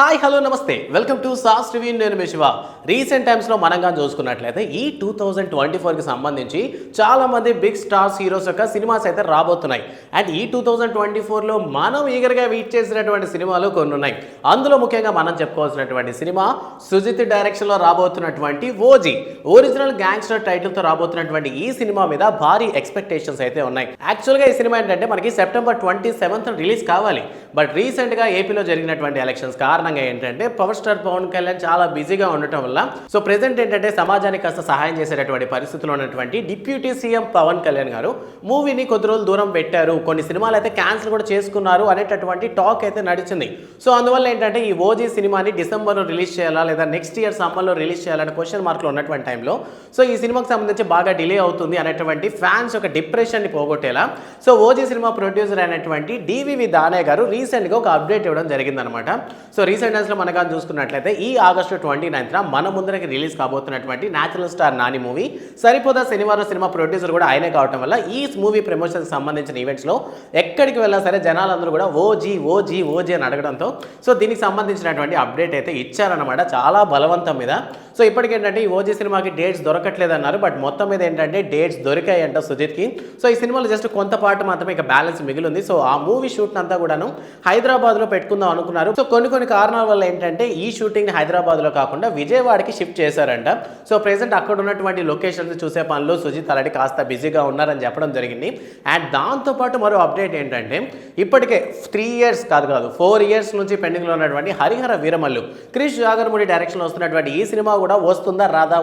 Hi hello నమస్తే welcome to sauce review. నేను మీ Shiva. Recent టైమ్స్లో మనంగా చూసుకున్నట్లయితే ఈ 2024కి సంబంధించి చాలామంది బిగ్ స్టార్స్ హీరోస్ యొక్క సినిమాస్ అయితే రాబోతున్నాయి. అండ్ ఈ 2024లో మనం ఈగర్గా వెయిట్ చేసినటువంటి సినిమాలు కొన్ని ఉన్నాయి. అందులో ముఖ్యంగా మనం చెప్పుకోవాల్సినటువంటి సినిమా సుజిత్ డైరెక్షన్లో రాబోతున్నటువంటి ఓజీ, ఒరిజినల్ గ్యాంగ్స్టర్ టైటిల్తో రాబోతున్నటువంటి ఈ సినిమా మీద భారీ ఎక్స్పెక్టేషన్స్ అయితే ఉన్నాయి. యాక్చువల్గా ఈ సినిమా ఏంటంటే మనకి సెప్టెంబర్ 27th రిలీజ్ కావాలి. బట్ రీసెంట్గా ఏపీలో జరిగినటువంటి ఎలక్షన్స్ కారణంగా ఏంటంటే పవర్ స్టార్ పవన్ కళ్యాణ్ చాలా బిజీగా ఉండటం వల్ల సో ప్రెసెంట్ ఏంటంటే సమాజానికి కాస్త సహాయం చేసేటటువంటి పరిస్థితుల్లో ఉన్నటువంటి డిప్యూటీ సీఎం పవన్ కళ్యాణ్ గారు మూవీని కొద్ది రోజులు దూరం పెట్టారు. కొన్ని సినిమాలు అయితే క్యాన్సిల్ కూడా చేసుకున్నారు అనేటటువంటి టాక్ అయితే నడిచింది. సో అందువల్ల ఏంటంటే ఈ ఓజీ సినిమాని డిసెంబర్లో రిలీజ్ చేయాలా లేదా నెక్స్ట్ ఇయర్ సమ్మర్లో రిలీజ్ చేయాలనే క్వశ్చన్ మార్క్లో ఉన్నటువంటి టైంలో సో ఈ సినిమాకి సంబంధించి బాగా డిలే అవుతుంది అనేటువంటి ఫ్యాన్స్ యొక్క డిప్రెషన్ని పోగొట్టేలా సో ఓజీ సినిమా ప్రొడ్యూసర్ అయినటువంటి డివివి దానయ్య గారు రీసెంట్గా ఒక అప్డేట్ ఇవ్వడం జరిగిందనమాట. సో రీసెంట్ డేస్లో మనకు చూసుకున్నట్లయితే ఈ ఆగస్టు 29th మన ముందరకి రిలీజ్ కాబోతున్నటువంటి natural star Nani movie Saripodhaa Sanivaaram cinema producer కూడా ఆయనే కావటం వల్ల ఈ మూవీ ప్రమోషన్కి సంబంధించిన ఈవెంట్స్లో ఎక్కడికి వెళ్ళినా సరే జనాలందరూ కూడా ఓజీ ఓజీ ఓజీ అని అడగడంతో సో దీనికి సంబంధించినటువంటి అప్డేట్ అయితే ఇచ్చారనమాట చాలా బలవంతం మీద. సో ఇప్పటికేంటంటే ఈ ఓజీ సినిమాకి డేట్స్ దొరకట్లేదు అన్నారు. బట్ మొత్తం మీద ఏంటంటే డేట్స్ దొరికాయంట సుజిత్కి. సో ఈ సినిమాలో జస్ట్ కొంత పాటు మాత్రమే ఇక బ్యాలెన్స్ మిగిలింది. సో ఆ మూవీ షూట్ అంతా కూడాను హైదరాబాద్లో పెట్టుకుందాం అనుకున్నారు. సో కొన్ని కారణాల వల్ల ఏంటంటే ఈ షూటింగ్ హైదరాబాద్లో కాకుండా విజయవాడకి షిఫ్ట్ చేశారంట. సో ప్రెసెంట్ అక్కడ ఉన్నటువంటి లొకేషన్స్ చూసే పనిలో సుజిత్ ఆల్రెడీ కాస్త బిజీగా ఉన్నారని చెప్పడం జరిగింది. అండ్ దాంతోపాటు మరో అప్డేట్ ఏంటంటే ఇప్పటికే 3 years కాదు 4 years నుంచి పెండింగ్లో ఉన్నటువంటి హరిహర వీరమల్లు క్రిష్ జాగర్ముడి డైరెక్షన్లో వస్తున్నటువంటి ఈ సినిమా కూడా వస్తుందా రాదా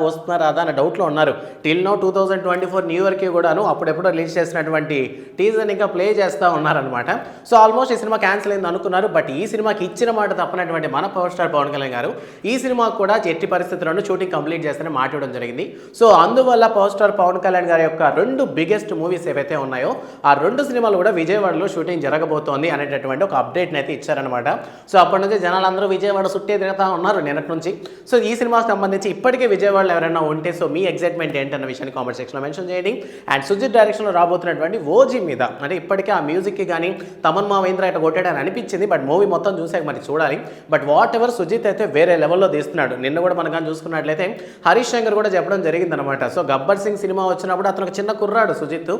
అన్న డౌట్లో ఉన్నారు. టిల్ నో 2024 న్యూ ఇయర్కి కూడాను అప్పుడెప్పుడు రిలీజ్ చేసినటువంటి టీజర్ ఇంకా ప్లే చేస్తూ ఉన్నారనమాట. సో ఆల్మోస్ట్ ఈ సినిమా క్యాన్సిల్ అయింది అనుకున్నారు. బట్ ఈ సినిమాకి ఇచ్చిన మాట తప్పనటువంటి మన పవర్ స్టార్ పవన్ కళ్యాణ్ గారు ఈ సినిమా కూడా ఎట్టి పరిస్థితుల్లోనూ షూటింగ్ కంప్లీట్ చేస్తారని మాట్లాడడం జరిగింది. సో అందువల్ల పవర్ స్టార్ పవన్ కళ్యాణ్ గారి యొక్క 2 బిగ్గెస్ట్ మూవీస్ ఏవైతే ఉన్నాయో ఆ 2 సినిమాలు కూడా విజయవాడలో షూటింగ్ జరగబోతోంది అనేటటువంటి ఒక అప్డేట్ని అయితే ఇచ్చారనమాట. సో అప్పటి నుంచి జనాలందరూ విజయవాడ చుట్టే తిరుగుతూ ఉన్నారు నిన్నటి నుంచి. సో ఈ సినిమాకి సంబంధించి ఇప్పటికే విజయవాడలో ఎవరైనా ఉంటే సో మీ ఎగ్జైట్మెంట్ ఏంటన్న విషయాన్ని కామెంట్ సెక్షన్లో మెన్షన్ చేయండి. అండ్ సుజిత్ డైరెక్షన్లో రాబోతున్నటువంటి ఓజీ మీద అంటే ఇప్పటికే ఆ మ్యూజిక్కి కానీ తమన్ మావేంద్ర ఇట్లా కొట్టాడని అనిపించింది. బట్ మూవీ మొత్తం చూసాక మరి చూడాలి. బట్ వాట్ ఎవర్ సుజిత్ అయితే వేరే లెవెల్లో తీస్తున్నాడు. నిన్న కూడా మనం కానీ చూసుకున్నట్లయితే హరీష్ శంకర్ కూడా చెప్పడం జరిగిందనమాట. సో గబ్బర్ సింగ్ సినిమా వచ్చినప్పుడు అతను ఒక చిన్న కుర్రాడు సుజిత్.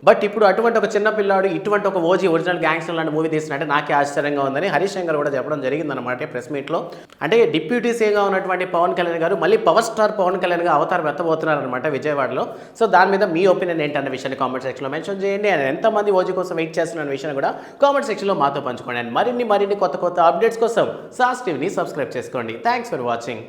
బట్ ఇప్పుడు అటువంటి ఒక చిన్న పిల్లాడు ఇటువంటి ఒక ఓజీ ఒరిజినల్ గ్యాంగ్స్టర్ లాంటి మూవీ తీసినట్టే నాకే ఆశ్చర్యంగా ఉందని హరీష్ శంకర్ కూడా చెప్పడం జరిగిందనమాట ప్రెస్ మీట్లో. అంటే డిప్యూటీ సీఎంగా ఉన్నటువంటి పవన్ కళ్యాణ్ గారు మళ్ళీ పవర్ స్టార్ పవన్ కళ్యాణ్గా అవతారం ఎత్తబోతున్నారనమాట విజయవాడలో. సో దాని మీద మీ ఒపీనియన్ ఏంటన్న విషయాన్ని కామెంట్ సెక్షన్లో మెన్షన్ చేయండి. అండ్ ఎంతమంది ఓజీ కోసం వెయిట్ చేస్తున్న విషయాన్ని కూడా కామెంట్ సెక్షన్లో మాతో పంచుకోండి. అండ్ మరిన్ని కొత్త అప్డేట్స్ కోసం సాస్ టీవీని సబ్స్క్రైబ్ చేసుకోండి. Thanks for watching.